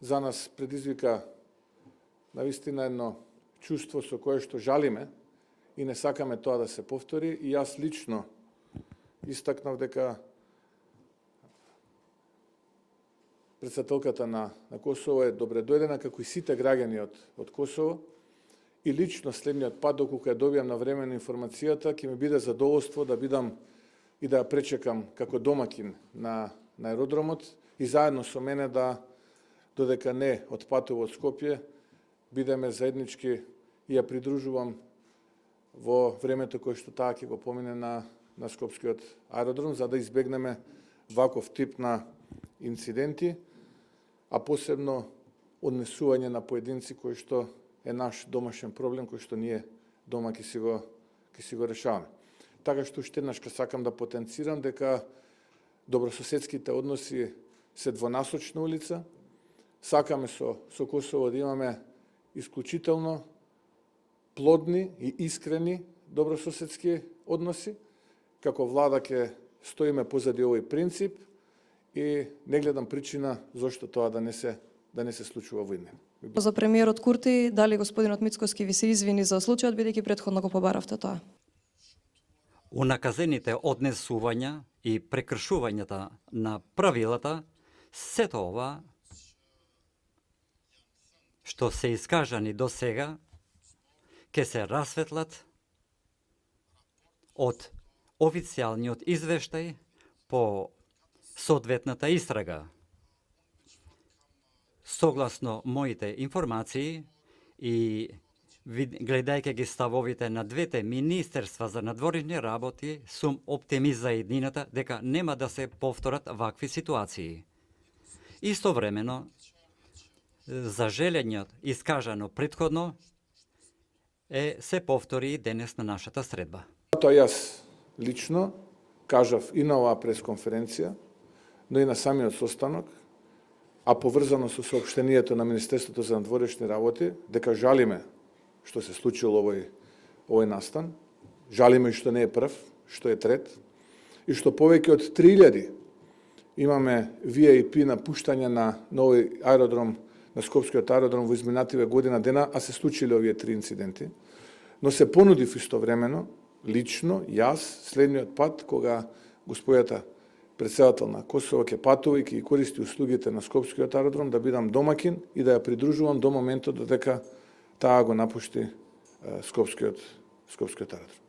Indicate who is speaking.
Speaker 1: за нас предизвика навистина едно чувство со кое што жалиме и не сакаме тоа да се повтори. И јас лично истакнав дека председателката на Косово е добре дојдена, како и сите граѓани од Косово. И лично следниот пат, доколку ја добијам навремено информацијата, ќе ми биде задоволство да бидам и да ја пречекам како домакин на аеродромот и заедно со мене да, додека не отпатува од Скопје, бидеме заеднички и ја придружувам во времето кое што таа ќе го помине на Скопскиот аеродром, за да избегнеме ваков тип на инциденти, а посебно однесување на поединци кои што е наш домашен проблем кој што ние дома ќе си го решаваме. Така што уште еднаш сакам да потенцирам дека добрососедските односи се двонасочна улица. Сакаме со Косово да имаме исклучително плодни и искрени добрососедски односи. Како влада ќе стоиме позади овој принцип и не гледам причина зошто тоа да не се случува во иднина.
Speaker 2: За премиерот Курти, дали господинот Мицкоски ви се извини за случајот, бидејќи претходно го побаравте тоа?
Speaker 3: Унаказените однесувања и прекршувањата на правилата, сето ова што се искажани до сега, ќе се расветлат од официјалниот извештај по соодветната истрага. Согласно моите информации и гледајќи ги ставовите на двете министерства за надворешни работи, сум оптимист за иднината дека нема да се повторат вакви ситуации. Истовремено, зажелениот искажано претходно се повтори денес на нашата средба.
Speaker 1: Тоа јас лично кажав и на оваа пресконференција, но и на самиот состанок, а поврзано со соопштението на Министерството за надворешни работи, дека жалиме што се случило овој настан, жалиме што не е прв, што е трет, и што повеќе од 3000 имаме VIP напуштање на овој аеродром, на Скопскиот аеродром во изминативе година дена, а се случиле овие 3 инциденти. Но се понудив истовремено, лично, јас, следниот пат, кога господјата председател на Косово ќе патува и ќе користи услугите на Скопскиот аеродром, да бидам домакин и да ја придружувам до моментот додека таа го напушти Скопскиот аеродром.